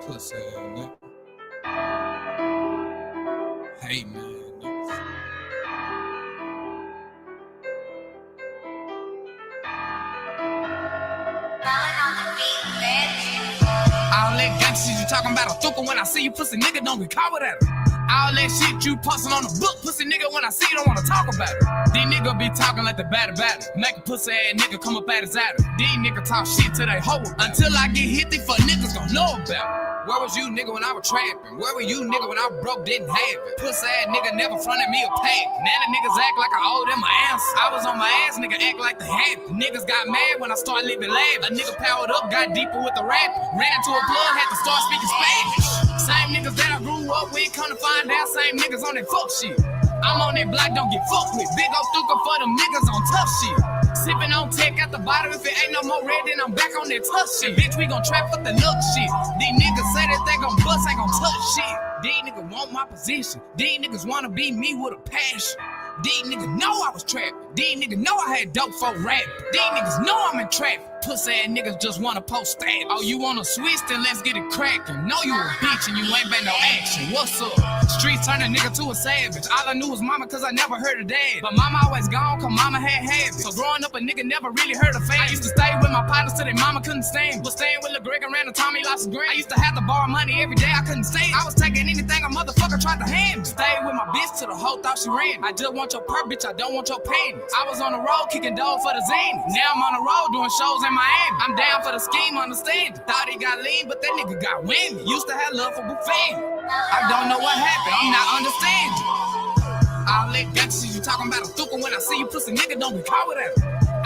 Pussy, nigga. Hey, man. All that gangsta shit you talking about a thuka when I see you, pussy nigga, don't be caught with that. All that shit you posting on the book, pussy nigga, when I see you, don't wanna talk about it. These niggas be talking like the batter. Make a pussy ass nigga come up at his adder. These niggas talk shit to they hoe. Until I get hit, these fuck niggas gon' know about it. Where was you, nigga, when I was trapping? Where were you, nigga, when I was broke, didn't have it? Pussy ass nigga never fronted me a pack. Now the niggas act like I owe them my answer. I was on my ass, nigga, act like the habit. Niggas got mad when I started living lavish. A nigga powered up, got deeper with the rap. Ran into a plug, had to start speaking Spanish. Same niggas that I grew up with, come to find out, same niggas on that fuck shit. I'm on that block, don't get fucked with. Big ol' thuka for them niggas on tough shit. Sippin' on tech at the bottom, if it ain't no more red, then I'm back on that tough shit. Bitch, we gon' trap for the look shit. These niggas say that they gon' bust, ain't gon' touch shit. These niggas want my position. These niggas wanna be me with a passion. These niggas know I was trapping. These niggas know I had dope for rap. These niggas know I'm in traffic. Pussy ass niggas just wanna post stats. Oh, you wanna switch? Then let's get it crackin'. Know you a bitch and you ain't been no action. What's up? Streets turn a nigga to a savage. All I knew was mama cause I never heard of dad. But mama always gone cause mama had habits. So growing up a nigga never really heard of fame. I used to stay with my partners till their mama couldn't stand. Was staying with Lil Greg and ran the Tommy lost his grand. I used to have to borrow money every day, I couldn't stand. I was taking anything a motherfucker tried to hand me. Stayed with my bitch till the hoe thought she ran. I just want your purse, bitch, I don't want your panties. I was on the road kicking dough for the zany. Now I'm on the road doing shows in Miami. I'm down for the scheme, understand it. Thought he got lean, but that nigga got whammy. Used to have love for buffet. I don't know what happened, I'm not understanding. All that gangsta shit you talking about a thuka when I see you, pussy nigga, don't be caught with that.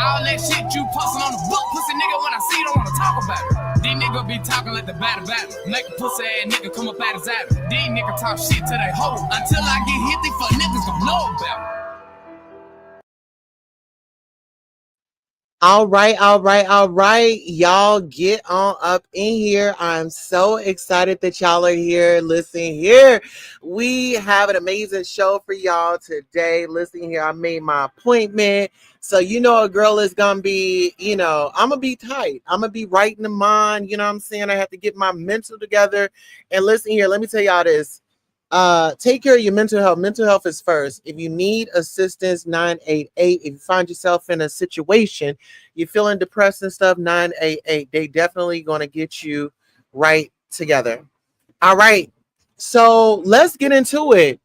All that shit you posting on the book, pussy nigga, when I see you, don't wanna talk about it. These niggas be talking like the batter. Make a pussy ass nigga come up at his adder. These niggas talk shit to they hoe. Until I get hit, these fuck niggas gon' know about it. All right. Y'all get on up in here. I'm so excited that y'all are here. Listen here. We have an amazing show for y'all today. Listen here. I made my appointment. So, a girl is going to be, I'm going to be tight. I'm going to be right in the mind. You know what I'm saying? I have to get my mental together. And listen here. Let me tell y'all this. Take care of your mental health. Mental health is first. If you need assistance, 988. If you find yourself in a situation, you're feeling depressed and stuff, 988. They definitely going to get you right together. All right. So let's get into it.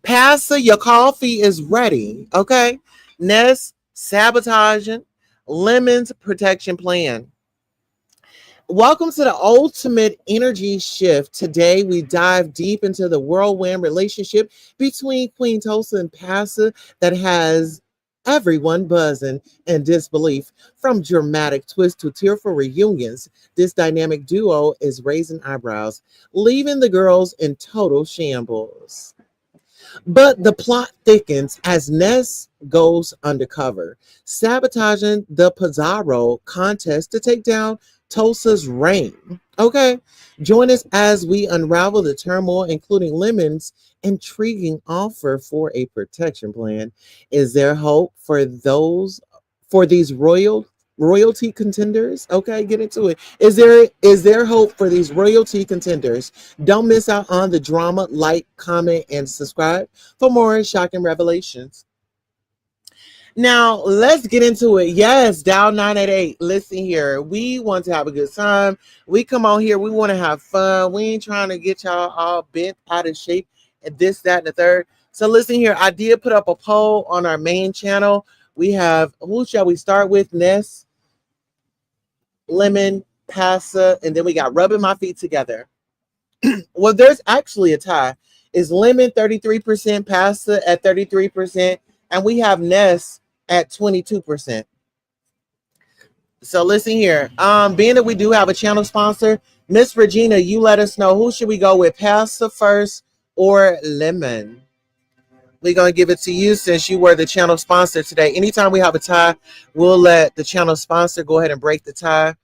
Passa, your coffee is ready. Okay. Ness Sabotaging, Lemon's Protection Plan. Welcome to the ultimate energy shift. Today, we dive deep into the whirlwind relationship between Queen Tulsa and Passa that has everyone buzzing in disbelief. From dramatic twists to tearful reunions, this dynamic duo is raising eyebrows, leaving the girls in total shambles. But the plot thickens as Ness goes undercover, sabotaging the Pizarro contest to take down Tulsa's reign. Okay, join us as we unravel the turmoil, including Lemon's intriguing offer for a protection plan. Is there hope for these royalty contenders? Okay, get into it. Is there hope for these royalty contenders? Don't miss out on the drama. Like, comment, and subscribe for more shocking revelations. Now, let's get into it. Yes, Dow 988. Listen here. We want to have a good time. We come on here. We want to have fun. We ain't trying to get y'all all bent out of shape and this, that, and the third. So listen here. I did put up a poll on our main channel. We have, who shall we start with? Ness, Lemon, Passa, and then we got Rubbing My Feet Together. Well, there's actually a tie. It's Lemon 33%, Passa at 33%, and we have Ness at 22%. So listen here. Being that we do have a channel sponsor, Miss Regina, you let us know, who should we go with, Passa first or Lemon? We're going to give it to you since you were the channel sponsor today. Anytime we have a tie, we'll let the channel sponsor go ahead and break the tie.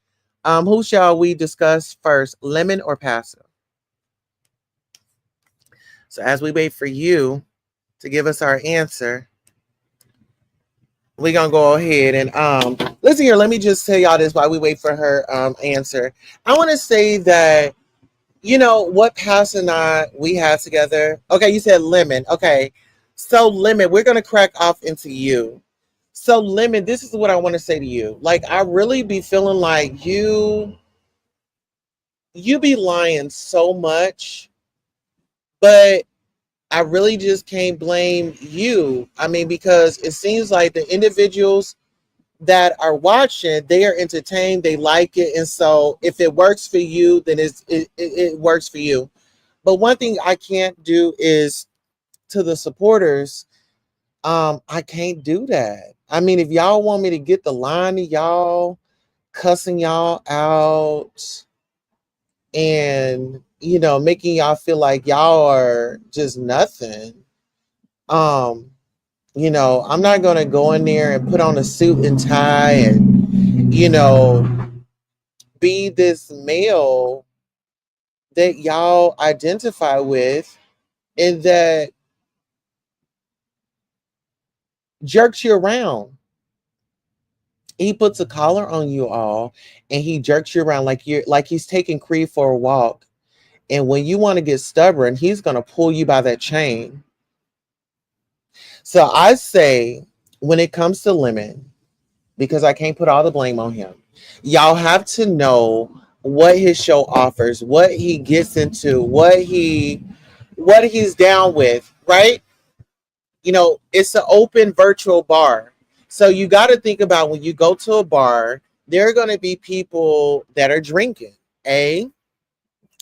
Who shall we discuss first, Lemon or Passa? So as we wait for you to give us our answer, we're going to go ahead and Listen here, let me just tell y'all this while we wait for her answer. I want to say that, you know, what Pastor and I, we have together. Okay, you said Lemon. Okay, so Lemon, we're going to crack off into you. So Lemon, this is what I want to say to you. Like, I really be feeling like you be lying so much, but I really just can't blame you. I mean, because it seems like the individuals that are watching, they are entertained, they like it, and so if it works for you, then it works for you. But one thing I can't do is, to the supporters, I can't do that. I mean, if y'all want me to get the line of y'all cussing y'all out and, you know, making y'all feel like y'all are just nothing, um you know, I'm not gonna go in there and put on a suit and tie and, you know, be this male that y'all identify with and that jerks you around. He puts a collar on you all and he jerks you around like you're like he's taking Creed for a walk. And when you want to get stubborn, he's gonna pull you by that chain. So I say, when it comes to Lemon, because I can't put all the blame on him, y'all have to know what his show offers, what he gets into, what he's down with, right? You know, it's an open virtual bar. So you got to think about, when you go to a bar, there are going to be people that are drinking. A,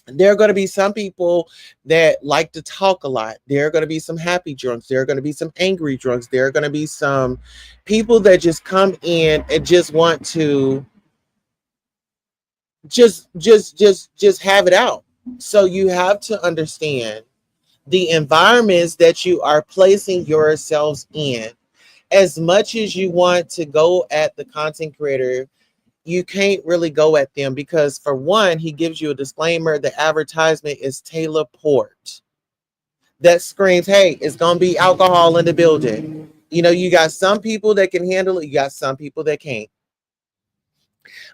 there are going to be some people that like to talk a lot. There are going to be some happy drunks. There are going to be some angry drunks. There are going to be some people that just come in and just want to just have it out. So you have to understand the environments that you are placing yourselves in. As much as you want to go at the content creator, you can't really go at them because, for one, he gives you a disclaimer. The advertisement is Taylor Port. That screams, hey, it's going to be alcohol in the building. You know, you got some people that can handle it. You got some people that can't.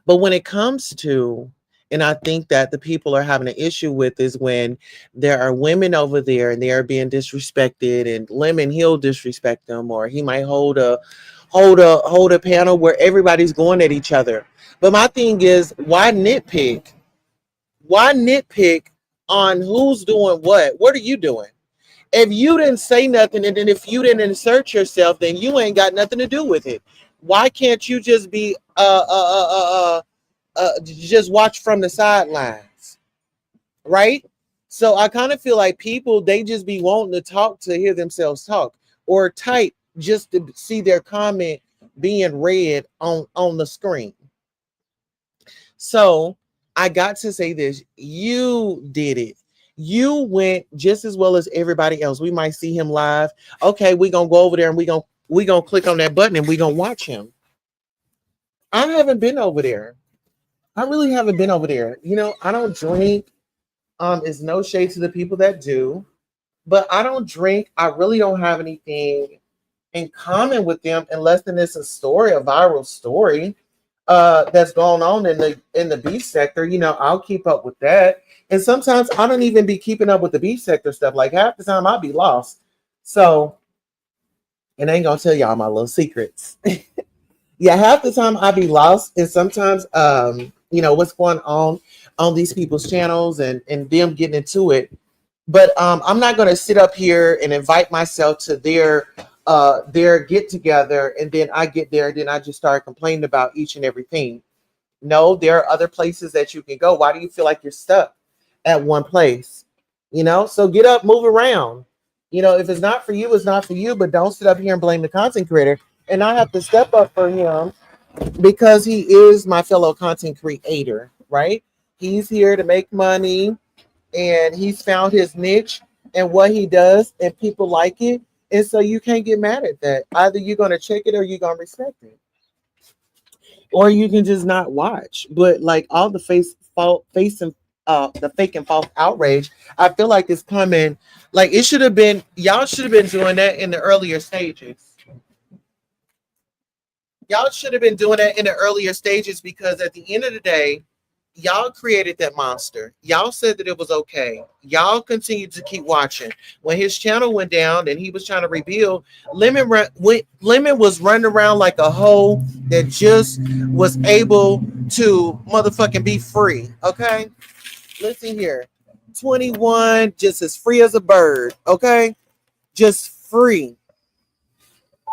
But when it comes to, and I think that the people are having an issue with, is when there are women over there and they are being disrespected, and Lemon, he'll disrespect them, or he might hold a panel where everybody's going at each other. But my thing is, why nitpick? Why nitpick on who's doing what? What are you doing? If you didn't say nothing, and then if you didn't insert yourself, then you ain't got nothing to do with it. Why can't you just be just watch from the sidelines, right? So I kind of feel like people, they just be wanting to talk to hear themselves talk, or type just to see their comment being read on the screen. So I got to say this: you did it. You went just as well as everybody else. We might see him live. Okay, we're gonna go over there and we gonna click on that button and we're gonna watch him. I haven't been over there. I really haven't been over there. You know, I don't drink. It's no shade to the people that do, but I don't drink. I really don't have anything in common with them, unless then it's a story, a viral story that's going on in the beef sector. You know, I'll keep up with that. And sometimes I don't even be keeping up with the beef sector stuff. Like, half the time I'll be lost. So, and I ain't gonna tell y'all my little secrets. Yeah, half the time I be lost, and sometimes you know, what's going on these people's channels, and them getting into it. But I'm not going to sit up here and invite myself to their get together, and then I get there and then I just start complaining about each and everything. No, there are other places that you can go. Why do you feel like you're stuck at one place? You know, so get up, move around. You know, if it's not for you, it's not for you, but don't sit up here and blame the content creator. And I have to step up for him because he is my fellow content creator, right? He's here to make money, and he's found his niche and what he does, and people like it. And so you can't get mad at that. Either you're going to check it or you're going to respect it, or you can just not watch. But like, all the face and the fake and false outrage, I feel like it's coming. Like, it should have been, y'all should have been doing that in the earlier stages. Y'all should have been doing that in the earlier stages, because at the end of the day, y'all created that monster. Y'all said that it was okay. Y'all continued to keep watching. When his channel went down and he was trying to rebuild, Lemon was running around like a hoe that just was able to motherfucking be free. Okay? Listen here. 21, just as free as a bird. Okay? Just free.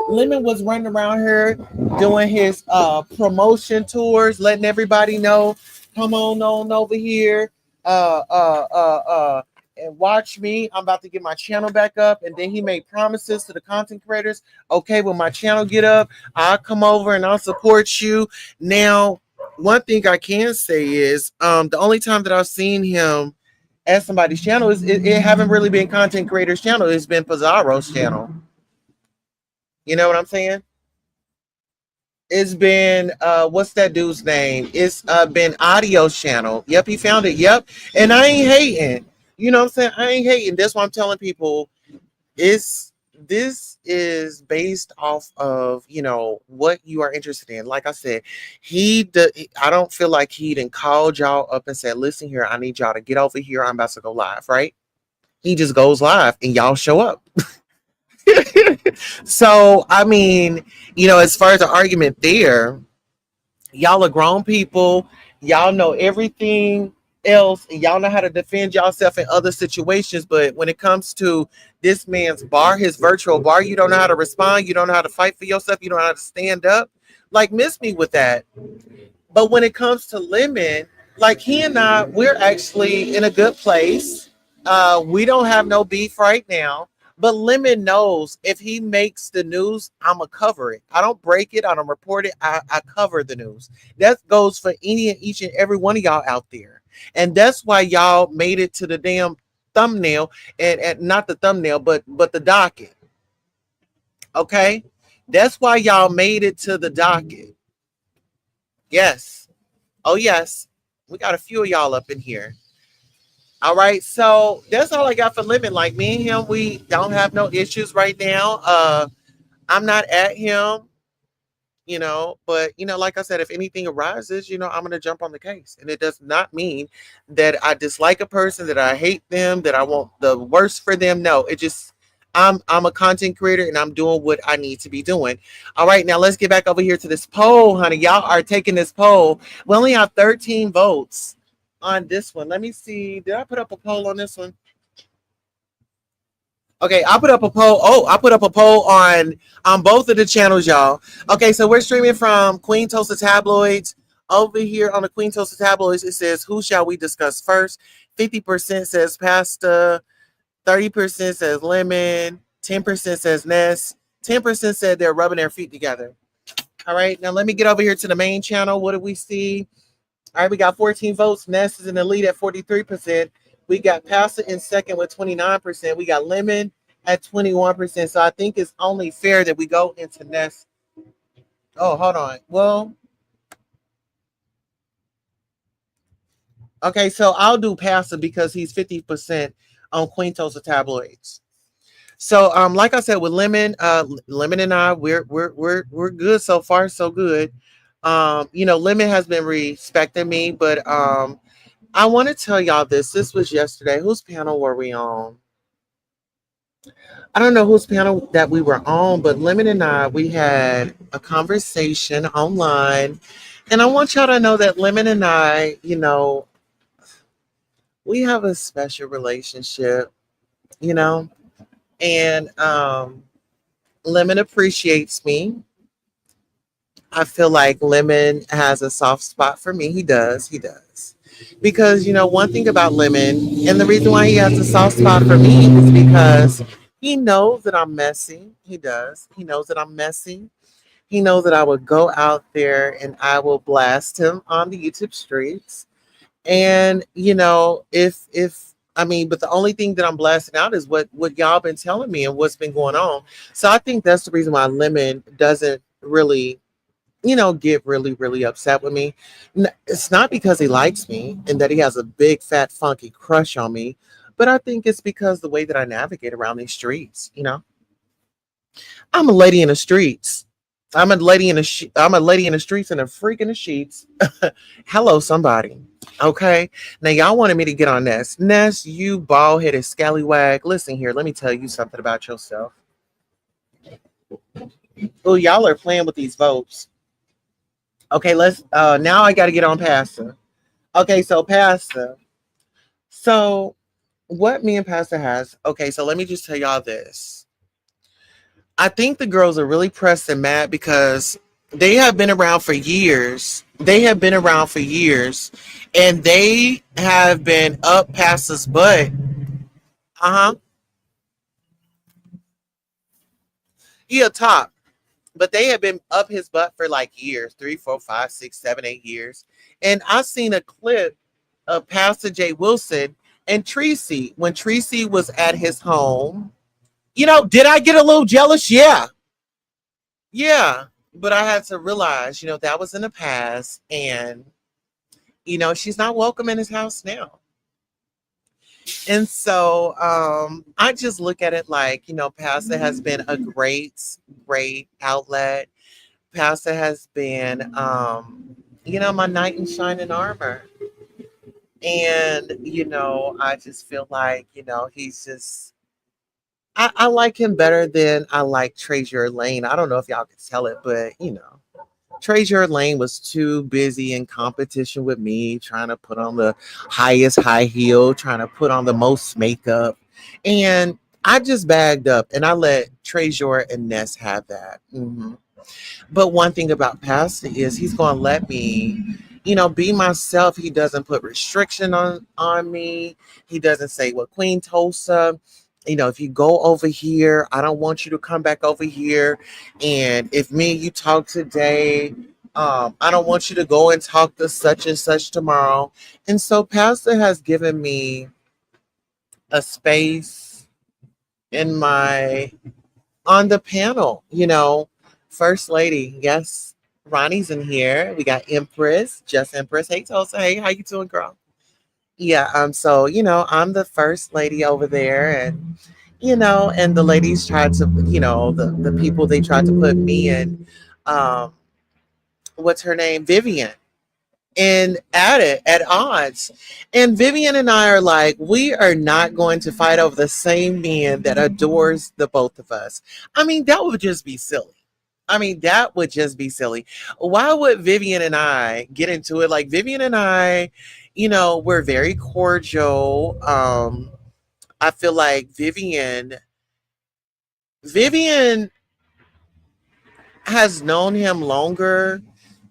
Lemon was running around here doing his promotion tours, letting everybody know, come on over here, and watch me. I'm about to get my channel back up. And then he made promises to the content creators. Okay, when my channel get up, I'll come over and I'll support you. Now, one thing I can say is the only time that I've seen him at somebody's channel is it haven't really been content creators' channel. It's been Pizarro's channel. You know what I'm saying? It's been what's that dude's name? It's been Audio Channel. Yep, he found it. Yep. And I ain't hating. You know what I'm saying? I ain't hating. That's why I'm telling people this is based off of, you know, what you are interested in. Like I said, I don't feel like he done called y'all up and said, listen here, I need y'all to get over here. I'm about to go live, right? He just goes live and y'all show up. So, I mean, you know, as far as the argument there, y'all are grown people. Y'all know everything else, and y'all know how to defend yourself in other situations. But when it comes to this man's bar, his virtual bar, you don't know how to respond. You don't know how to fight for yourself. You don't know how to stand up. Like, miss me with that. But when it comes to Lemon, like he and I, we're actually in a good place. We don't have no beef right now. But Lemon knows if he makes the news, I'ma cover it. I don't break it, I don't report it, I cover the news. That goes for any and each and every one of y'all out there. And that's why y'all made it to the damn thumbnail, and not the thumbnail, but the docket. Okay? That's why y'all made it to the docket. Yes. Oh, yes. We got a few of y'all up in here. All right. So that's all I got for Lemon. Like me and him, we don't have no issues right now. I'm not at him, you know, but you know, like I said, if anything arises, you know, I'm gonna jump on the case. And it does not mean that I dislike a person, that I hate them, that I want the worst for them. No, it just I'm a content creator and I'm doing what I need to be doing. All right, now let's get back over here to this poll, honey. Y'all are taking this poll. We only have 13 votes on this one. Let me see. Did I put up a poll on this one? Okay, I put up a poll. Oh, I put up a poll on both of the channels, y'all. Okay, so we're streaming from Queen Tulsa Tabloids. Over here on the Queen Tulsa Tabloids, it says, who shall we discuss first? 50% says pasta, 30% says lemon, 10% says Ness, 10% said they're rubbing their feet together. All right, now let me get over here to the main channel. What do we see? All right, we got 14 votes. Ness is in the lead at 43%. We got Passa in second with 29%. We got Lemon at 21%. So I think it's only fair that we go into Ness. Oh, hold on. Well, okay, so I'll do Passa because he's 50% on Queen Tulsa Tabloids. So like I said, with Lemon, Lemon and I, we're good so far, so good. You know, Lemon has been respecting me, but I want to tell y'all this. This was yesterday. Whose panel were we on? I don't know whose panel that we were on, but Lemon and I, we had a conversation online. And I want y'all to know that Lemon and I, you know, we have a special relationship, you know, and Lemon appreciates me. I feel like Lemon has a soft spot for me. He does. He does. Because, you know, one thing about Lemon, and the reason why he has a soft spot for me is because he knows that I'm messy. He does. He knows that I'm messy. He knows that I would go out there and I will blast him on the YouTube streets. And, you know, if I mean, but the only thing that I'm blasting out is what y'all been telling me and what's been going on. So I think that's the reason why Lemon doesn't really, you know, get really upset with me. It's not because he likes me and that he has a big fat funky crush on me, but I think it's because the way that I navigate around these streets, you know. I'm a lady in the streets. I'm a lady in the streets and a freak in the sheets. Hello, somebody. Okay. Now y'all wanted me to get on Ness. Ness, you bald headed scallywag. Listen here, let me tell you something about yourself. Oh, y'all are playing with these votes. Okay, let's now I gotta get on Pastor. Okay, so Pastor. So what me and Pastor has, okay, so let me just tell y'all this. I think the girls are really pressed and mad because they have been around for years. They have been around for years and they have been up Pastor's butt. Uh-huh. He a top. But they have been up his butt for like years, 3, 4, 5, 6, 7, 8 years. And I seen a clip of Pastor Jay Wilson and Tracy when Tracy was at his home. Did I get a little jealous? Yeah. Yeah. But I had to realize, that was in the past. And, she's not welcome in his house now. And so I just look at it like, Pastor has been a great, great outlet. Pastor has been, my knight in shining armor. And, I just feel like, he's just, I like him better than I like Treasure Lane. I don't know if y'all could tell it, but, Treasure Lane was too busy in competition with me, trying to put on the highest high heel, trying to put on the most makeup. And I just bagged up and I let Treasure and Ness have that. But one thing about Pastor is he's going to let me, be myself. He doesn't put restriction on me. He doesn't say, well, Queen Tulsa, if you go over here, I don't want you to come back over here. And if me and you talk today, I don't want you to go and talk to such and such tomorrow. And so Pastor has given me a space in my on the panel, First Lady. Yes, Ronnie's in here. We got Empress, just Empress. Hey Tulsa, hey, how you doing, girl? Yeah, so I'm the first lady over there, and and the ladies tried to, the people they tried to put me in, um, what's her name? Vivian. And at odds. And Vivian and I are like, we are not going to fight over the same man that adores the both of us. I mean, that would just be silly. That would just be silly. Why would Vivian and I get into it? Like Vivian and I, we're very cordial. I feel like Vivian has known him longer.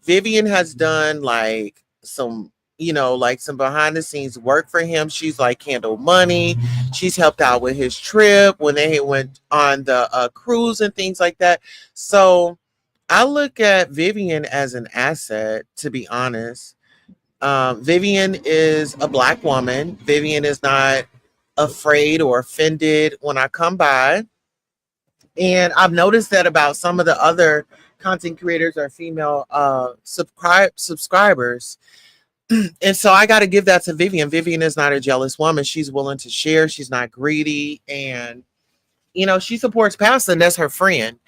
Vivian has done like some, like some behind the scenes work for him. She's like handled money. She's helped out with his trip when they went on the cruise and things like that. So I look at Vivian as an asset, to be honest. Vivian is a Black woman. Vivian is not afraid or offended when I come by. And I've noticed that about some of the other content creators or female subscribers. And so I got to give that to Vivian. Vivian is not a jealous woman. She's willing to share. She's not greedy. And, she supports Pastor, and that's her friend.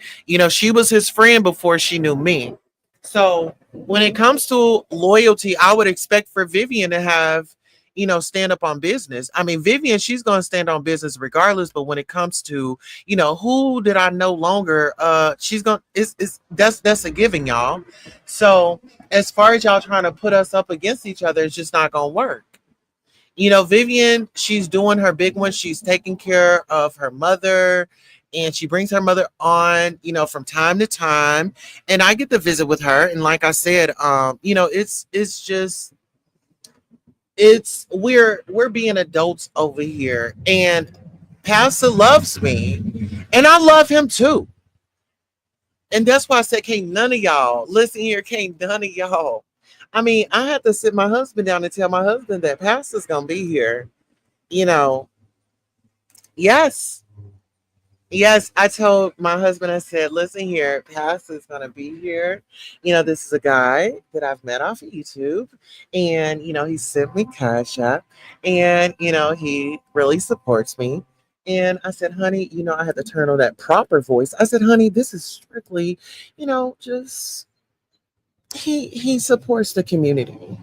She was his friend before she knew me. So when it comes to loyalty, I would expect for Vivian to have, stand up on business. Vivian, she's going to stand on business regardless. But when it comes to, who did I no longer, she's going to, that's a given, y'all. So as far as y'all trying to put us up against each other, it's just not going to work. Vivian, she's doing her big one. She's taking care of her mother and she brings her mother on, from time to time. And I get to visit with her. And like I said, it's just, we're being adults over here. And Pastor loves me and I love him too. And that's why I said, can't none of y'all listen here. Can't none of y'all. I had to sit my husband down and tell my husband that Pastor's going to be here. Yes. Yes, I told my husband, I said, listen here, Pastor's going to be here. This is a guy that I've met off of YouTube. And, he sent me Cash App. And, he really supports me. And I said, honey, I had to turn on that proper voice. I said, honey, this is strictly, just he supports the community.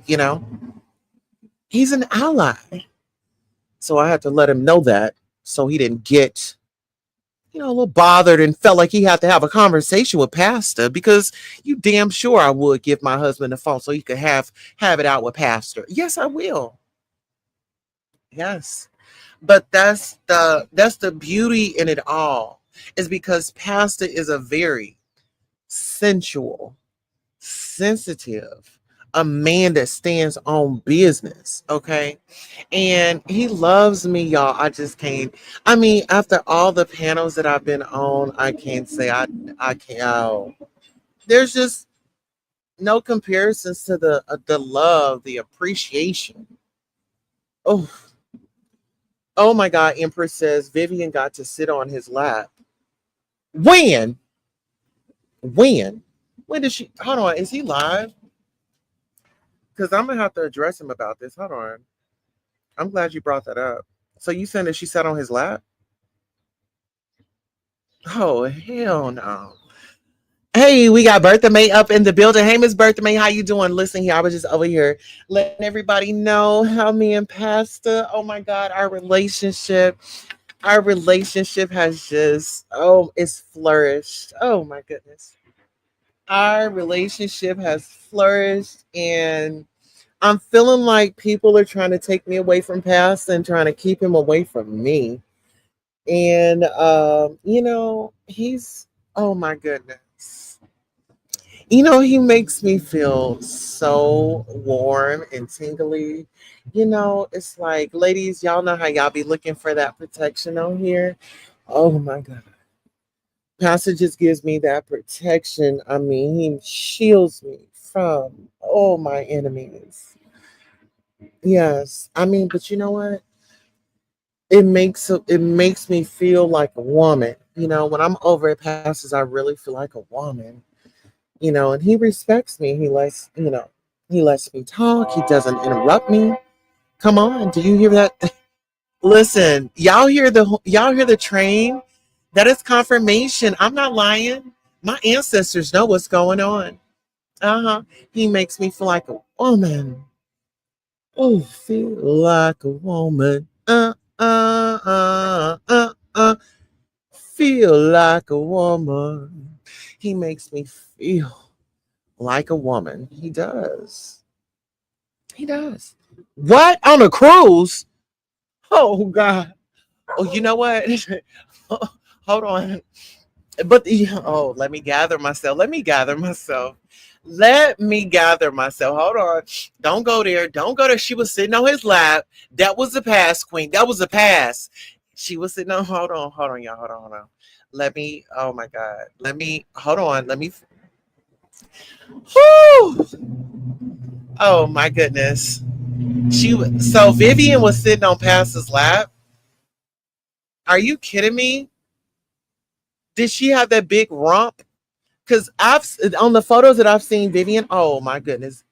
He's an ally. So I had to let him know that so he didn't get a little bothered and felt like he had to have a conversation with Pastor, because you damn sure I would give my husband the phone so he could have it out with Pastor. Yes, I will. Yes. But that's the beauty in it all, is because Pastor is a very sensual, sensitive, a man that stands on business. Okay. And he loves me, y'all. I just can't. I mean, after all the panels that I've been on, I can't say I can't. Oh, there's just no comparisons to the love, the appreciation. Oh, oh my God! Empress says Vivian got to sit on his lap. When? When? When did she? Hold on. Is he live? Because I'm gonna have to address him about this. Hold on. I'm glad you brought that up. So you saying that she sat on his lap? Oh hell no. Hey, we got Bertha May up in the building. Hey, Miss Bertha May, how you doing? Listen here, I was just over here letting everybody know how me and Pastor, oh my God, our relationship has just, it's flourished. Oh my goodness. Our relationship has flourished, and I'm feeling like people are trying to take me away from Pastor and trying to keep him away from me. And, he's, oh my goodness. He makes me feel so warm and tingly. It's like, ladies, y'all know how y'all be looking for that protection on here. Oh my God. Pastor just gives me that protection. I mean, he shields me from all my enemies. Yes. I mean, but you know what? It makes me feel like a woman. When I'm over at Pastor's, I really feel like a woman. And he respects me. He lets me talk. He doesn't interrupt me. Come on, do you hear that? Listen, y'all hear the train? That is confirmation. I'm not lying. My ancestors know what's going on. Uh-huh. He makes me feel like a woman. Oh, feel like a woman. Feel like a woman. He makes me feel like a woman. He does. He does. What? On a cruise? Oh God. Oh, you know what? Hold on. But let me gather myself. Let me gather myself. Let me gather myself. Hold on. Don't go there. Don't go there. She was sitting on his lap. That was the pass, Queen. That was the pass. She was sitting on. Hold on, y'all. Hold on. Let me. Oh my God. Let me. Hold on. Let me. Whew. Oh my goodness. So Vivian was sitting on Pastor's lap. Are you kidding me? Did she have that big rump? Because I've on the photos that I've seen Vivian. Oh my goodness.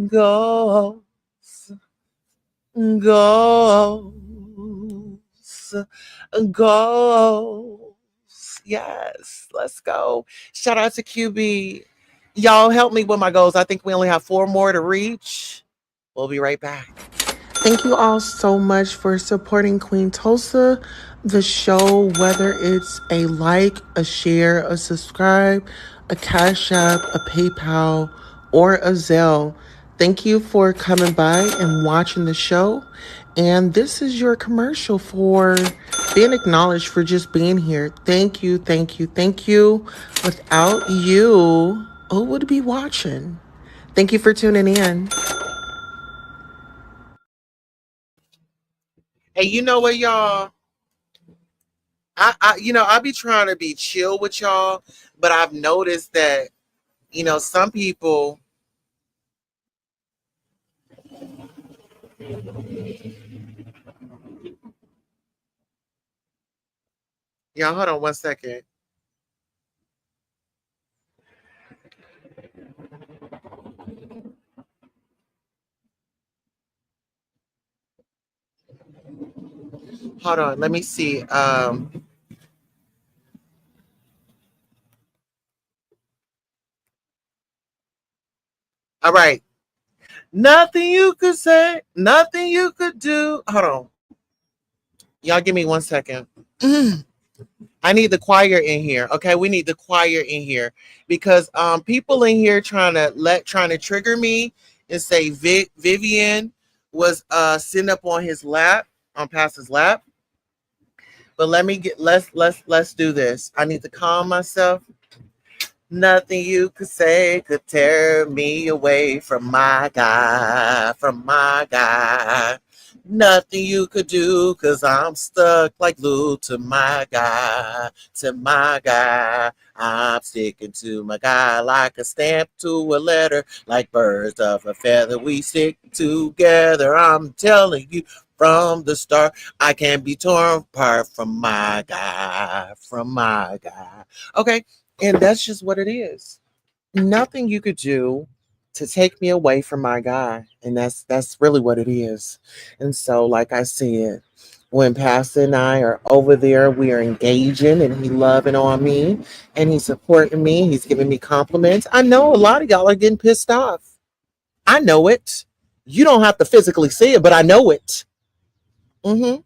Go, go, go. Yes, let's go. Shout out to QB. Y'all help me with my goals. I think we only have 4 more to reach. We'll be right back. Thank you all so much for supporting Queen Tulsa, the show, whether it's a like, a share, a subscribe, a Cash App, a PayPal, or a Zelle. Thank you for coming by and watching the show. And this is your commercial for being acknowledged for just being here. Thank you, thank you, thank you. Without you, who would be watching? Thank you for tuning in. Hey, you know what, y'all? I be trying to be chill with y'all, but I've noticed that, some people, y'all, hold on 1 second. Hold on, let me see. All right. Nothing you could say, nothing you could do. Hold on. Y'all give me 1 second. I need the choir in here. Okay, we need the choir in here because people in here trying to trigger me and say Vivian was sitting up on his lap, on Pastor's lap. But let's do this. I need to calm myself. Nothing you could say could tear me away from my guy, from my guy. Nothing you could do, cause I'm stuck like glue to my guy, to my guy. I'm sticking to my guy like a stamp to a letter, like birds of a feather. We stick together. I'm telling you from the start, I can't be torn apart from my guy, from my guy. Okay, and that's just what it is. Nothing you could do to take me away from my guy. And that's really what it is. And so, like I said, when Pastor and I are over there, we are engaging and he loving on me and he's supporting me. He's giving me compliments. I know a lot of y'all are getting pissed off. I know it. You don't have to physically see it, but I know it. Hmm.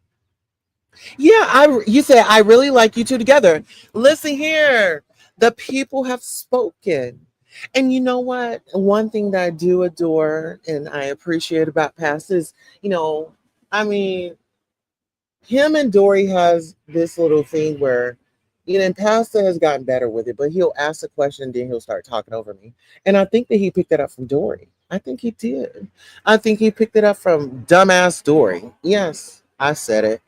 Yeah, you said I really like you two together. Listen here. The people have spoken. And you know what? One thing that I do adore and I appreciate about Past is, you know, I mean, him and Dory has this little thing where, you know, and Pastor has gotten better with it, but he'll ask a question, then he'll start talking over me. And I think that he picked that up from Dory. I think he did. I think he picked it up from dumbass Dory. Yes, I said it.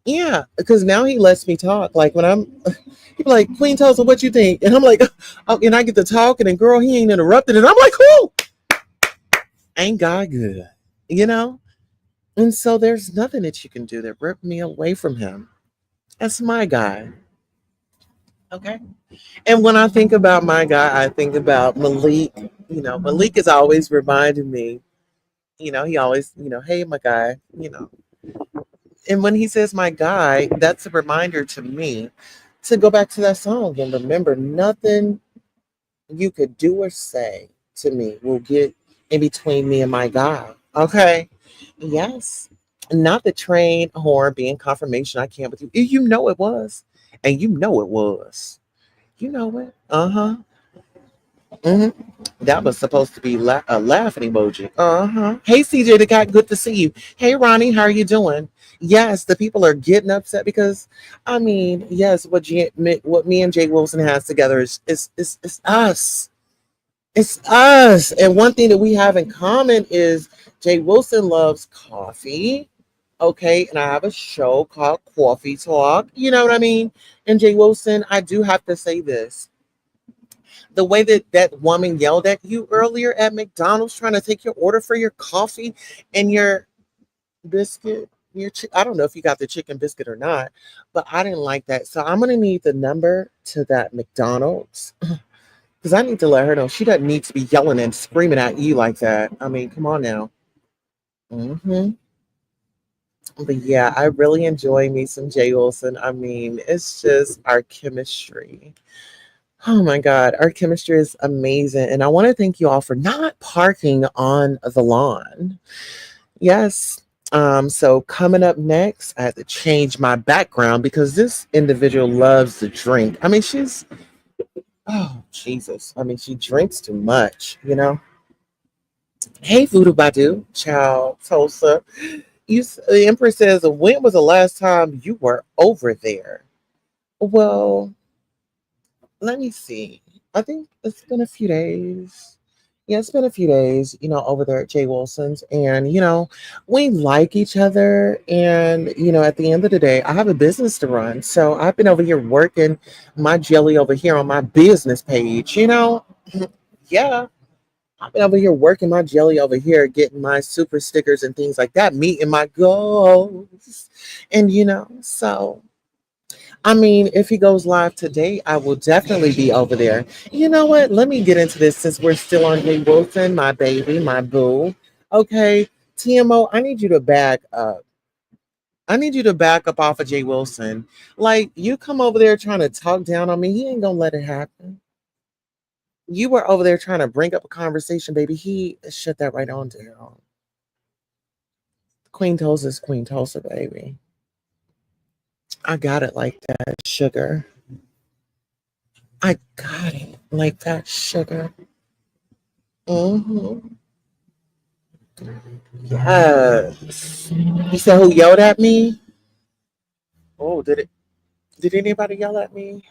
Yeah, because now he lets me talk. Like when I'm, he be like, Queen Tulsa, what you think? And I'm like, oh, and I get to talking, and girl, he ain't interrupted, and I'm like, who? Ain't God good, you know? And so there's nothing that you can do that rip me away from him. That's my guy, okay? And when I think about my guy, I think about Malik. You know, Malik is always reminding me. You know, he always, you know, hey, my guy. You know, and when he says my guy, that's a reminder to me to go back to that song and remember nothing you could do or say to me will get in between me and my guy. Okay. Yes. Not the train horn being confirmation I can't with you. You know it was. And you know it was. You know it. Uh-huh. Hmm. That was supposed to be a laughing emoji. Uh-huh. Hey, CJ the cat, good to see you. Hey, Ronnie, how are you doing? Yes, the people are getting upset because, I mean, yes, what me and Jay Wilson has together is us. It's us. And one thing that we have in common is Jay Wilson loves coffee. Okay, and I have a show called Coffee Talk. You know what I mean? And Jay Wilson, I do have to say this, the way that that woman yelled at you earlier at McDonald's trying to take your order for your coffee and your biscuit, I don't know if you got the chicken biscuit or not, but I didn't like that. So I'm gonna need the number to that McDonald's because I need to let her know she doesn't need to be yelling and screaming at you like that. I mean, come on now. Hmm. But yeah, I really enjoy me some Jay Wilson. I mean, it's just our chemistry. Oh my God, our chemistry is amazing. And I want to thank you all for not parking on the lawn. Yes. So coming up next, I had to change my background because this individual loves to drink. I mean, oh Jesus. I mean, she drinks too much, you know. Hey, Voodoo Badu, Ciao, Tulsa. The Empress says, when was the last time you were over there? Well, let me see. I think it's been a few days. Yeah, it's been a few days, you know, over there at Jay Wilson's. And, you know, we like each other. And, you know, at the end of the day, I have a business to run. So I've been over here working my jelly over here on my business page, you know. Yeah. I've been over here working my jelly over here, getting my super stickers and things like that, meeting my goals. And, you know, so I mean, if he goes live today, I will definitely be over there. You know what? Let me get into this since we're still on Jay Wilson, my baby, my boo. Okay, TMO, I need you to back up. I need you to back up off of Jay Wilson. Like, you come over there trying to talk down on me. He ain't gonna let it happen. You were over there trying to bring up a conversation, baby. He shut that right on down. Queen Tulsa is Queen Tulsa, baby. I got it like that, sugar. I got it like that, sugar. Mm-hmm. Yes. You said who yelled at me? Oh, did anybody yell at me?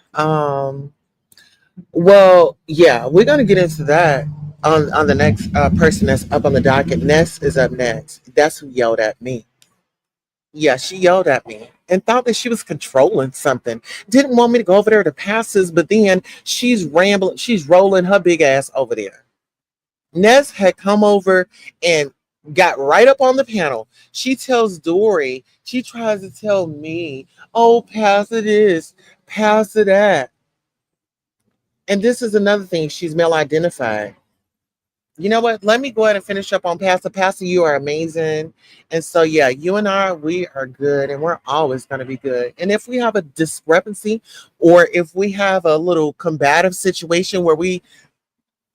Well, yeah, we're gonna get into that on the next person that's up on the docket. Ness is up next. That's who yelled at me. Yeah, she yelled at me and thought that she was controlling something. Didn't want me to go over there to passes, but then she's rambling, she's rolling her big ass over there. Ness had come over and got right up on the panel. She tells Dory, she tries to tell me, oh, pass it this, pass it that. And this is another thing, she's male identified. You know what? Let me go ahead and finish up on Pastor. Pastor, you are amazing. And so, yeah, you and I, we are good and we're always going to be good. And if we have a discrepancy or if we have a little combative situation where we,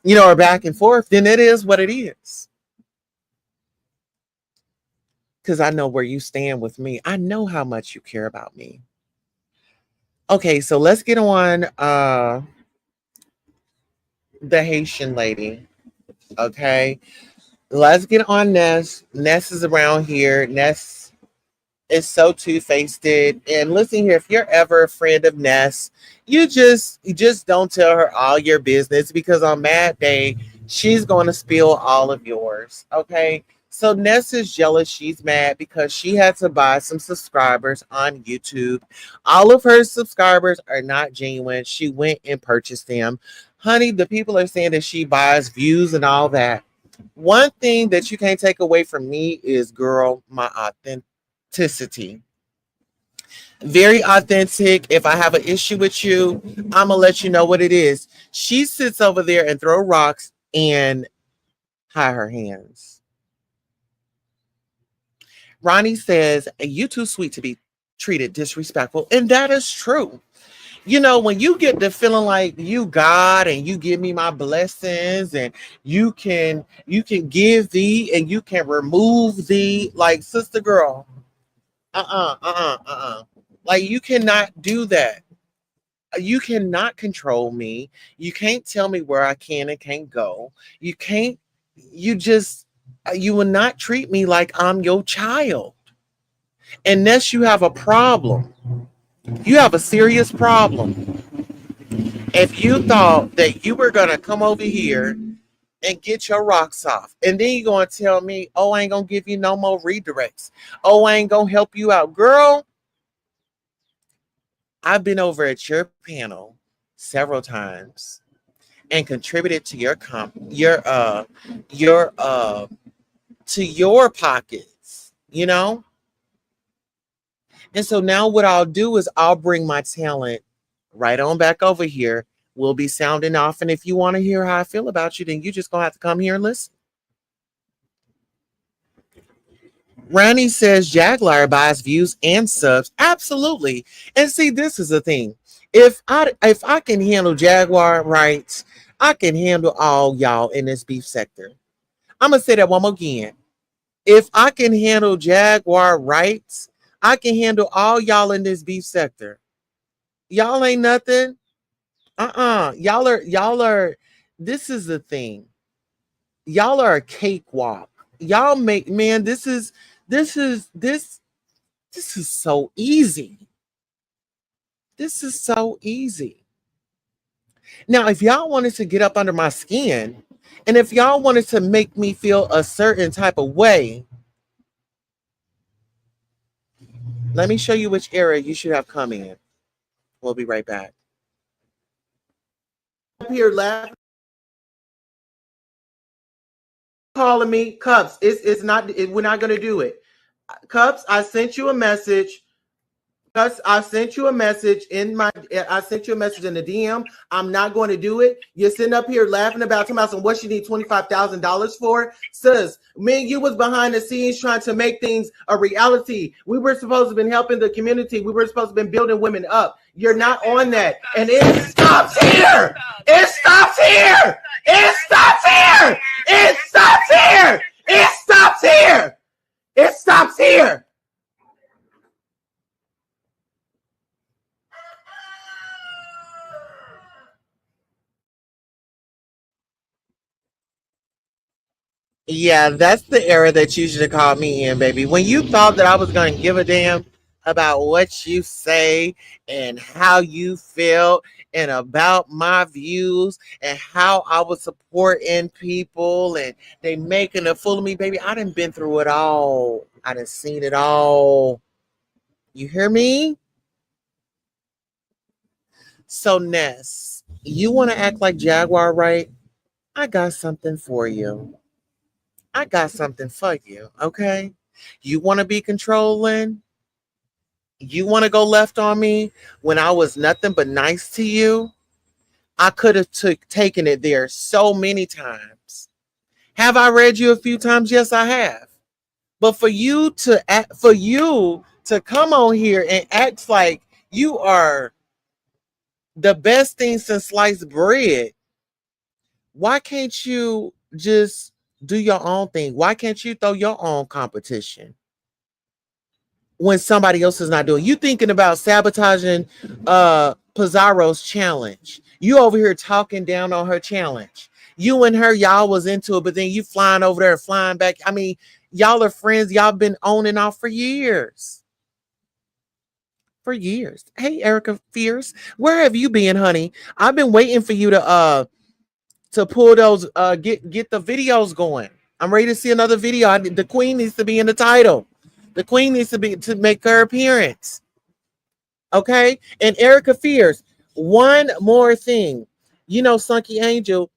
are back and forth, then it is what it is. Because I know where you stand with me. I know how much you care about me. Okay, so let's get on the Haitian lady. Okay. Let's get on Ness. Ness is around here. Ness is so two-faced. And listen here, if you're ever a friend of Ness, you just don't tell her all your business because on Mad Day, she's going to spill all of yours. Okay. So Ness is jealous. She's mad because she had to buy some subscribers on YouTube. All of her subscribers are not genuine. She went and purchased them. Honey, the people are saying that she buys views and all that. One thing that you can't take away from me is, girl, my authenticity. Very authentic. If I have an issue with you, I'm gonna let you know what it is. She sits over there and throw rocks and hide her hands. Ronnie says, you too sweet to be treated disrespectful. And that is true. When you get to feeling like you God and you give me my blessings and you can give thee and you can remove thee, like, sister girl, like, you cannot do that. You cannot control me. You can't tell me where I can and can't go. You will not treat me like I'm your child unless you have a problem. You have a serious problem. If you thought that you were going to come over here and get your rocks off, and then you're going to tell me, oh, I ain't going to give you no more redirects. Oh, I ain't going to help you out. Girl, I've been over at your panel several times and contributed to your pockets. And so now what I'll do is I'll bring my talent right on back over here. We'll be sounding off. And if you want to hear how I feel about you, then you just gonna have to come here and listen. Ronnie says Jaguar buys views and subs. Absolutely. And see, this is the thing. If I can handle Jaguar rights, I can handle all y'all in this beef sector. I'm gonna say that one more again. If I can handle Jaguar rights, I can handle all y'all in this beef sector. Y'all ain't nothing. Y'all are this is the thing. Y'all are a cakewalk. Y'all make, man, this is so easy. This is so easy. Now, if y'all wanted to get up under my skin, and if y'all wanted to make me feel a certain type of way, let me show you which era you should have come in. We'll be right back. Up here laughing, calling me Cups. It's not. We're not gonna do it. Cups, I sent you a message. I sent you a message I sent you a message in the DM. I'm not going to do it. You're sitting up here laughing about talking about some what you need $25,000 for. Sis, me and you was behind the scenes trying to make things a reality. We were supposed to have been helping the community. We were supposed to have been building women up. You're not on that. And it stops here. It stops here. It stops here. It stops here. It stops here. It stops here. Yeah, that's the era that you should have called me in, baby. When you thought that I was going to give a damn about what you say and how you feel and about my views and how I was supporting people and they making a fool of me, baby. I done been through it all. I done seen it all. You hear me? So, Ness, you want to act like Jaguar, right? I got something for you. I got something for you, okay? You want to be controlling? You want to go left on me when I was nothing but nice to you? I could have taken it there so many times. Have I read you a few times? Yes, I have. But for you to come on here and act like you are the best thing since sliced bread, why can't you just do your own thing? Why can't you throw your own competition when somebody else is not doing? You thinking about sabotaging Pizarro's challenge. You over here talking down on her challenge. You and her, y'all was into it, but then you flying over there, flying back. I mean, y'all are friends. Y'all been on and off for years. For years. Hey, Erica Fierce, where have you been, honey? I've been waiting for you to pull those get the videos going. I'm ready to see another video. The queen needs to be in the title. The queen needs to make her appearance. Okay? And Erica Fierce, one more thing. You know, Sunky Angel,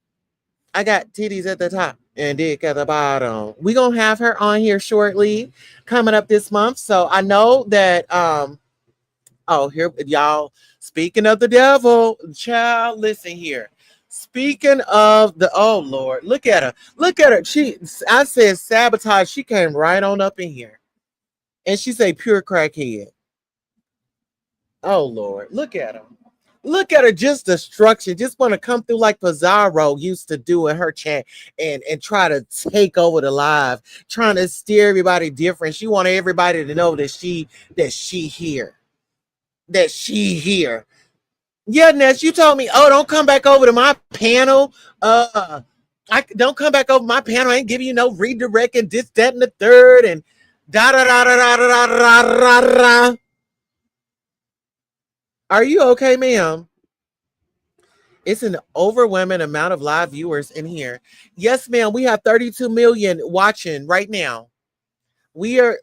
I got titties at the top and dick at the bottom. We're gonna have her on here shortly, coming up this month. So I know that oh, here y'all, speaking of the devil, child, listen here. Speaking of the, oh Lord, look at her. Look at her. I said sabotage. She came right on up in here. And she's a pure crackhead. Oh Lord, look at her. Look at her, just destruction. Just want to come through like Pizarro used to do in her chat and try to take over the live, trying to steer everybody different. She wanted everybody to know that she here. That she here. Yeah, Ness, you told me, oh, don't come back over to my panel. I don't come back over my panel. I ain't giving you no redirect and this, that, and the third, and da da da da da da da da da. Are you okay, ma'am? It's an overwhelming amount of live viewers in here. Yes, ma'am. We have 32 million watching right now. We are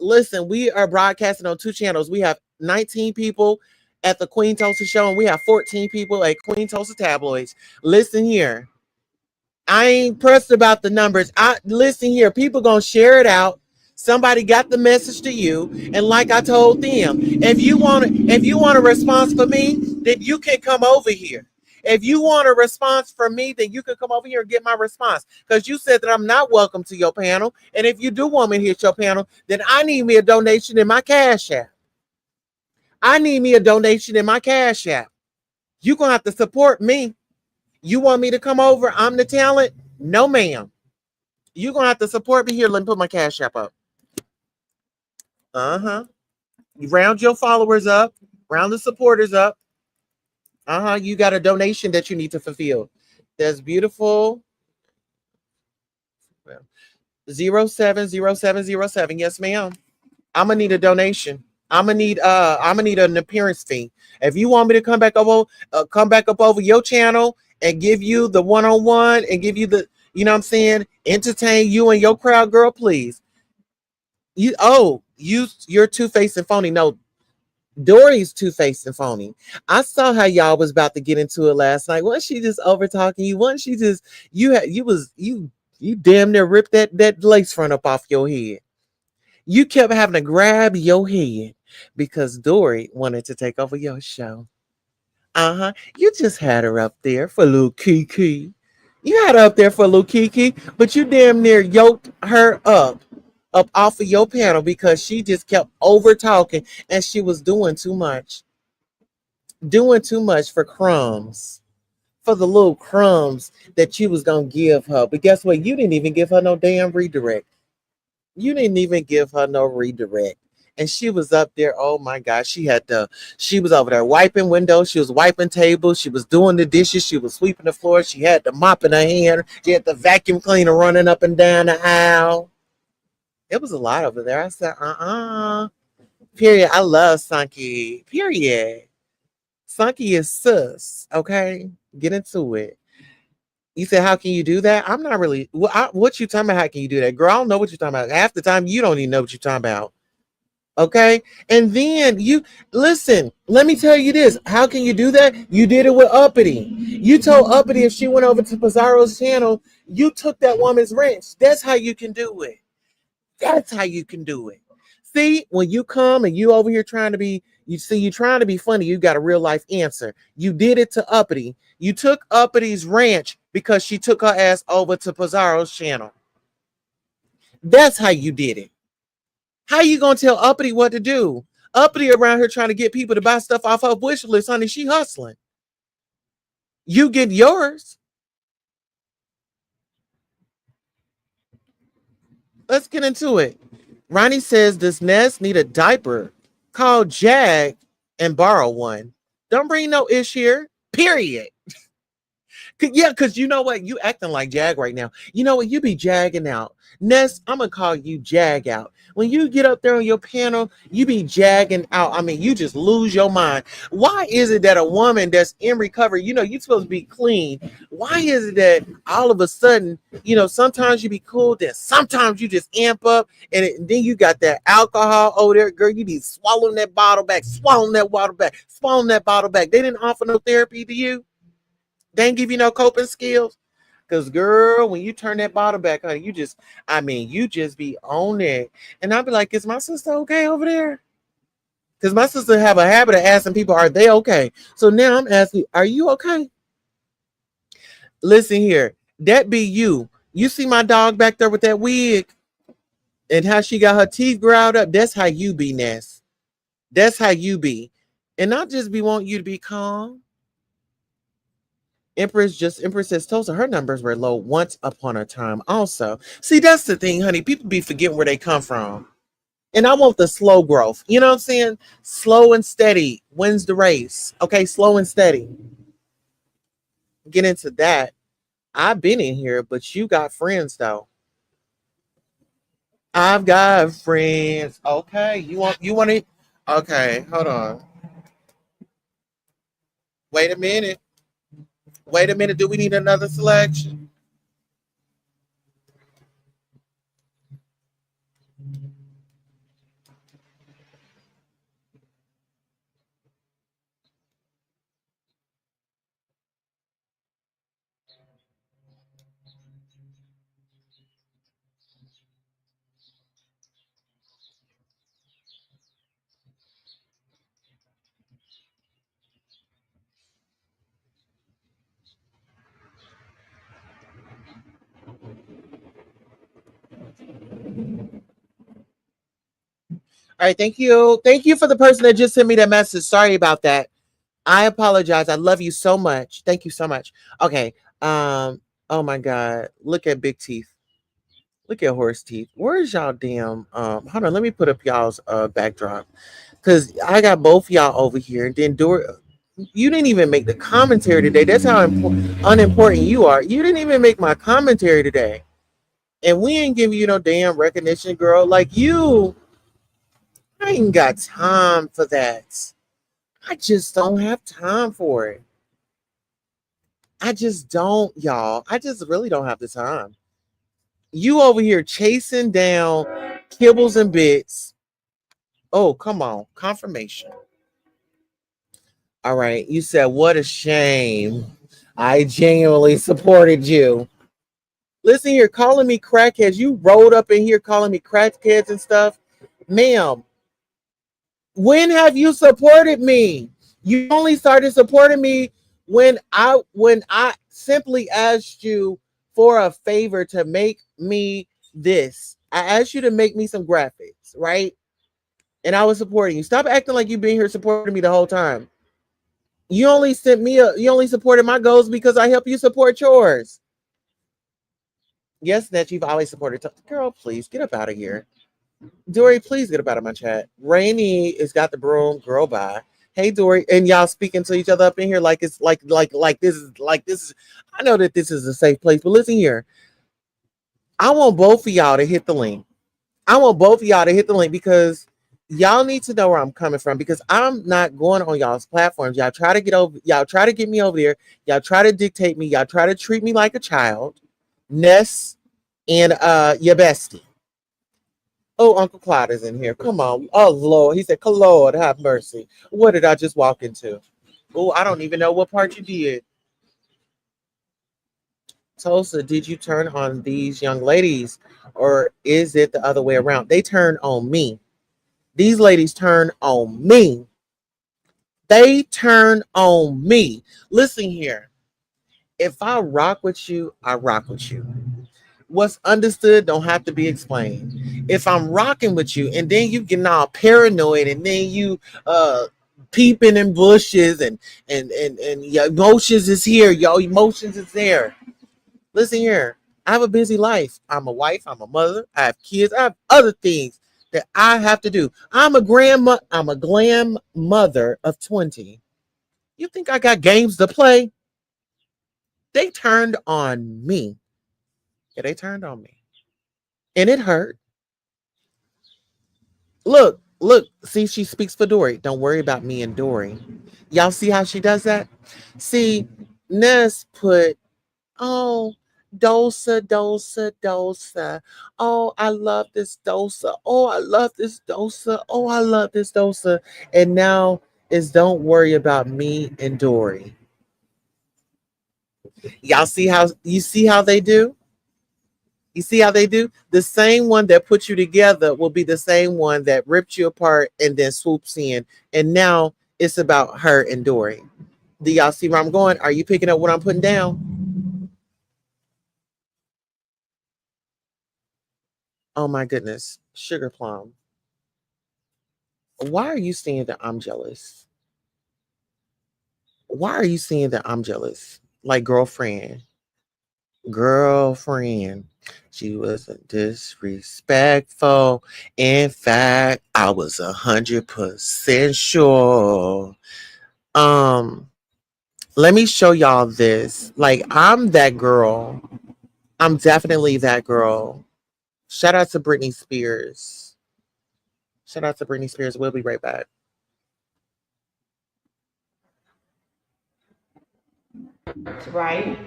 broadcasting on 2 channels. We have 19 people at the Queen Tulsa show, and we have 14 people at Queen Tulsa Tabloids. Listen here. I ain't pressed about the numbers. Listen here. People gonna share it out. Somebody got the message to you, and like I told them, if you want a response from me, then you can come over here. If you want a response from me, then you can come over here and get my response. Because you said that I'm not welcome to your panel. And if you do want me to hit your panel, then I need me a donation in my Cash App. I need me a donation in my Cash App. You're going to have to support me. You want me to come over? I'm the talent? No, ma'am. You're going to have to support me here. Let me put my Cash App up. You round your followers up. Round the supporters up. You got a donation that you need to fulfill. That's beautiful. 070707. Yes, ma'am. I'm gonna need a donation. I'm gonna need an appearance fee. If you want me to come back up over your channel and give you the one-on-one and give you the, you know what I'm saying, entertain you and your crowd, girl, please. You're two-faced and phony. No, Dory's two-faced and phony. I saw how y'all was about to get into it last night. Wasn't she just over talking you? Wasn't she just you damn near ripped that lace front up off your head? You kept having to grab your head because Dory wanted to take over your show. Uh-huh. You just had her up there for little Kiki. You had her up there for little Kiki, but you damn near yoked her up off of your panel because she just kept over talking and she was doing too much for crumbs, for the little crumbs that you was gonna give her. But guess what? You didn't even give her no damn redirect. You didn't even give her no redirect. And she was up there. Oh my gosh. She was over there wiping windows. She was wiping tables. She was doing the dishes. She was sweeping the floor. She had the mop in her hand. She had the vacuum cleaner running up and down the aisle. It was a lot over there. I said, Period. I love Sunky. Period. Sunky is sus. Okay. Get into it. You said, how can you do that? I'm not really. What you talking about? How can you do that? Girl, I don't know what you're talking about. Half the time, you don't even know what you're talking about. Okay. And then you listen, let me tell you this. How can you do that? You did it with Uppity. You told Uppity if she went over to Pizarro's channel, you took that woman's wrench. That's how you can do it. That's how you can do it. See, when you come and you over here trying to be, you trying to be funny, you got a real life answer. You did it to Uppity. You took Uppity's ranch because she took her ass over to Pizarro's channel. That's how you did it. How you gonna tell Uppity what to do? Uppity around here trying to get people to buy stuff off her wish list, honey. She hustling. You get yours. Let's get into it. Ronnie says, does Ness need a diaper? Call Jag and borrow one. Don't bring no ish here. Period. Yeah, because you know what? You acting like Jag right now. You know what? You be jagging out. Ness, I'm going to call you Jag out. When you get up there on your panel, you be jagging out. I mean, you just lose your mind. Why is it that a woman that's in recovery, you're supposed to be clean. Why is it that all of a sudden, sometimes you be cool, then sometimes you just amp up, and then you got that alcohol over there, girl, you be swallowing that bottle back, swallowing that water back, swallowing that bottle back. They didn't offer no therapy to you. They ain't give you no coping skills. Cause girl, when you turn that bottle back, honey, you just be on it. And I'll be like, is my sister okay over there? Because my sister have a habit of asking people, are they okay? So now I'm asking, are you okay? Listen here, that be you. You see my dog back there with that wig and how she got her teeth ground up? That's how you be, Ness. That's how you be. And I just be wanting you to be calm. Empress says Tulsa, her numbers were low once upon a time also. See, that's the thing, honey. People be forgetting where they come from. And I want the slow growth. You know what I'm saying? Slow and steady wins the race. Okay, slow and steady. Get into that. I've been in here, but you got friends though. I've got friends. Okay. You want it? Okay, hold on. Wait a minute. Wait a minute. Do we need another selection? All right, thank you. Thank you for the person that just sent me that message. Sorry about that. I apologize. I love you so much. Thank you so much. Okay. Oh my God. Look at big teeth. Look at horse teeth. Where's y'all damn hold on, let me put up y'all's backdrop. Cause I got both y'all over here. And then you didn't even make the commentary today. That's how unimportant you are. You didn't even make my commentary today. And we ain't giving you no damn recognition, girl. Like you, I ain't got time for that. I just don't have time for it. I just don't, y'all. I just really don't have the time. You over here chasing down kibbles and bits. Oh, come on. Confirmation. All right. You said, what a shame. I genuinely supported you. Listen here, calling me crackheads. You rolled up in here calling me crackheads and stuff. Ma'am, when have you supported me? You only started supporting me when I simply asked you for a favor to make me this. I asked you to make me some graphics, right? And I was supporting you. Stop acting like you've been here supporting me the whole time. You only supported my goals because I help you support yours. Yes, Net, you've always supported. Girl, please get up out of here. Dory, please get up out of my chat. Rainy has got the broom. Girl, bye. Hey, Dory, and y'all speaking to each other up in here like it's like this is. I know that this is a safe place, but listen here. I want both of y'all to hit the link. I want both of y'all to hit the link because y'all need to know where I'm coming from because I'm not going on y'all's platforms. Y'all try to get over. Y'all try to get me over there. Y'all try to dictate me. Y'all try to treat me like a child. Ness and your bestie. Oh, Uncle Clyde is in here. Come on. Oh, Lord. He said, Lord, have mercy. What did I just walk into? Oh, I don't even know what part you did. Tulsa, did you turn on these young ladies or is it the other way around? They turn on me. These ladies turn on me. They turn on me. Listen here. If I rock with you, I rock with you. What's understood don't have to be explained. If I'm rocking with you and then you getting all paranoid and then you peeping in bushes and your emotions is here, your emotions is there. Listen here. I have a busy life. I'm a wife, I'm a mother, I have kids, I have other things that I have to do. I'm a glam mother of 20. You think I got games to play? They turned on me. Yeah, they turned on me. And it hurt. Look, see, she speaks for Dory. Don't worry about me and Dory. Y'all see how she does that? See, Ness put, oh, dosa, dosa, dosa. Oh, I love this dosa. Oh, I love this dosa. Oh, I love this dosa. And now is don't worry about me and Dory. Y'all see how they do? You see how they do? The same one that put you together will be the same one that ripped you apart and then swoops in. And now it's about her and Dory. Do y'all see where I'm going? Are you picking up what I'm putting down? Oh my goodness. Sugar plum. Why are you saying that I'm jealous? Why are you saying that I'm jealous? Like girlfriend. She wasn't disrespectful. In fact, I was 100% sure. Um, Let me show y'all this. Like, I'm that girl. I'm definitely that girl. Shout out to Britney Spears. Shout out to Britney Spears. We'll be right back. Right?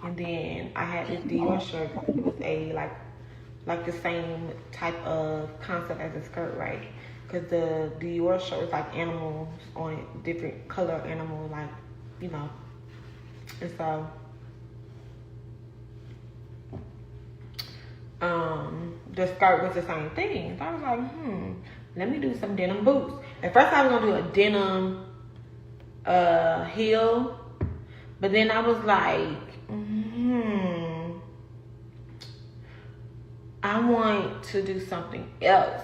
And then I had this Dior shirt. It was a like the same type of concept as a skirt, right? Because the Dior shirt was like animals on it, different color animal, like you know. And so, the skirt was the same thing. So I was like, let me do some denim boots. At first, I was gonna do a denim heel, but then I was like, I want to do something else.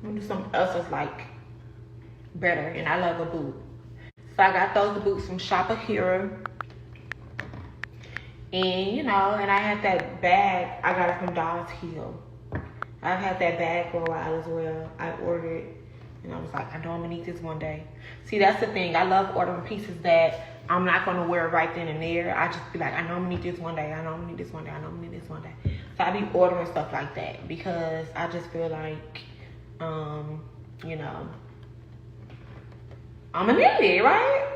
I want to do something else that's like better, and I love a boot. So I got those boots from Shopper Hero, and and I had that bag. I got it from Dolls Hill. I've had that bag for a while as well. I ordered it, and I was like, I know I'm gonna need this one day. See, that's the thing. I love ordering pieces that I'm not gonna wear right then and there. I just be like, I know I'm gonna need this one day. I know I'm gonna need this one day. I know I'm gonna need this one day. So I be ordering stuff like that because I just feel like, you know, I'm gonna need it, right?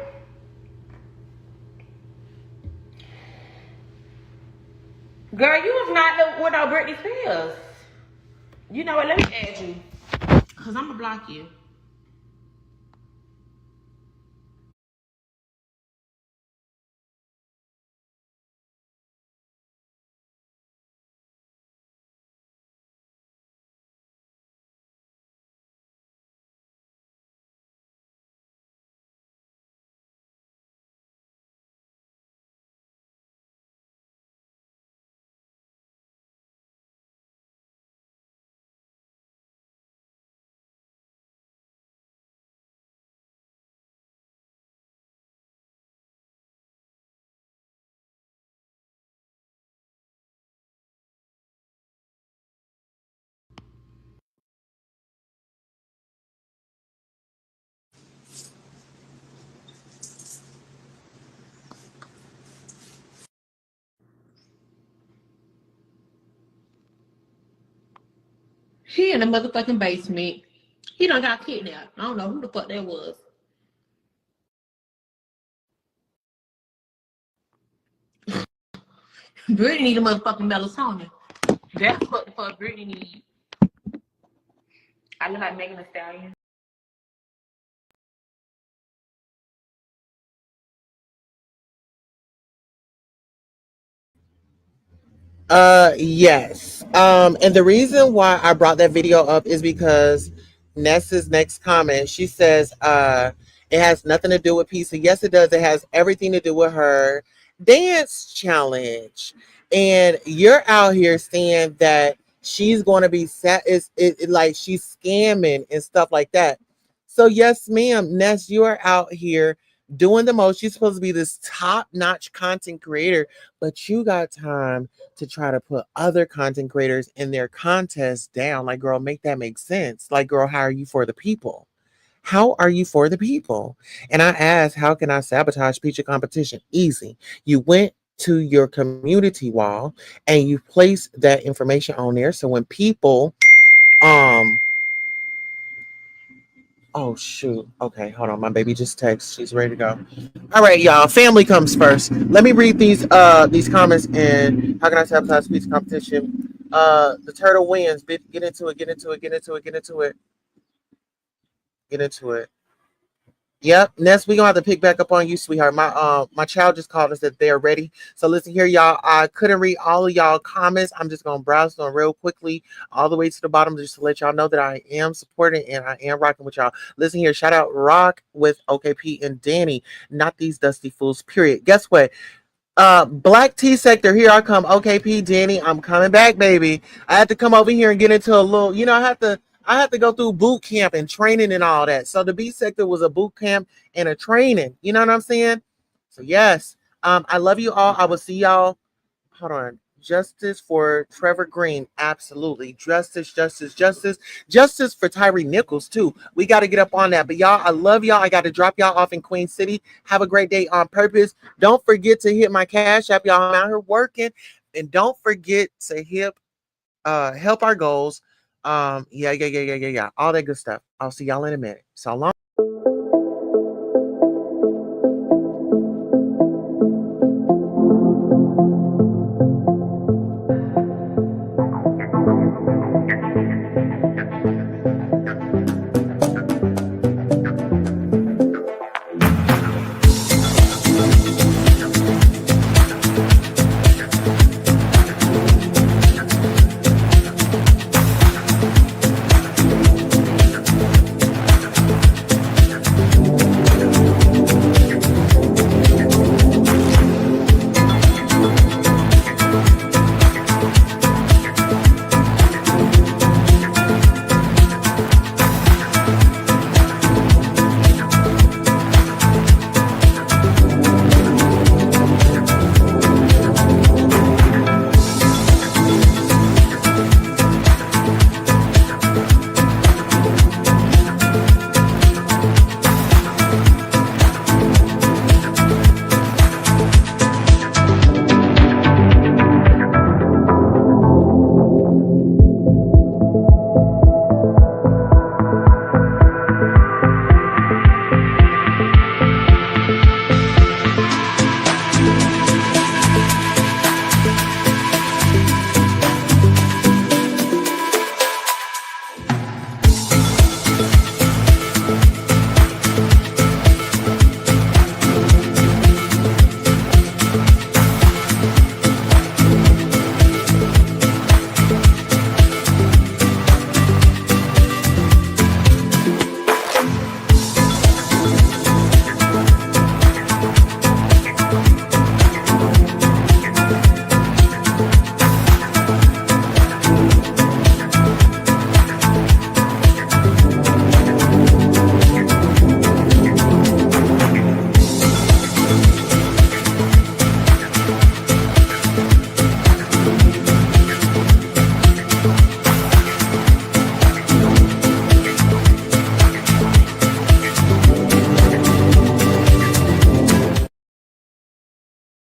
Girl, you was not with no Britney Spears. You know what? Let me add you, cause I'm gonna block you. He in the motherfucking basement. He done got kidnapped. I don't know who the fuck that was. Brittany need a motherfucking melatonin. That's what the fuck Brittany need. I look like Megan Thee Stallion. Yes. And the reason why I brought that video up is because Ness's next comment, she says, it has nothing to do with pizza. Yes, it does. It has everything to do with her dance challenge. And you're out here saying that she's going to be set, like she's scamming and stuff like that. So yes, ma'am, Ness, you are out here doing the most. You're supposed to be this top-notch content creator, but you got time to try to put other content creators in their contest down. Like, girl, make that make sense. Like, girl, how are you for the people? How are you for the people? And I asked, how can I sabotage pizza competition? Easy. You went to your community wall and you placed that information on there. So when people, oh shoot. Okay, hold on. My baby just texted. She's ready to go. All right, y'all. Family comes first. Let me read these comments and how can I sabotage pizza competition? The turtle wins. Get into it. Get into it. Get into it. Get into it. Get into it. Yep, Ness, we gonna have to pick back up on you, sweetheart. My child just called us that they're ready. So listen here, y'all. I couldn't read all of y'all comments. I'm just gonna browse them real quickly all the way to the bottom just to let y'all know that I am supporting and I am rocking with y'all. Listen here, shout out Rock with OKP and Danny. Not these dusty fools. Period. Guess what? Black T sector, here I come. OKP, Danny, I'm coming back, baby. I had to come over here and get into a little, I have to go through boot camp and training and all that. So the B sector was a boot camp and a training. You know what I'm saying? So yes. I love you all. I will see y'all. Hold on. Justice for Trevor Green. Absolutely. Justice, justice, justice. Justice for Tyree Nichols, too. We got to get up on that. But y'all, I love y'all. I got to drop y'all off in Queen City. Have a great day on purpose. Don't forget to hit my Cash App. Y'all, I'm out here working. And don't forget to help our goals. Yeah. All that good stuff. I'll see y'all in a minute. So long.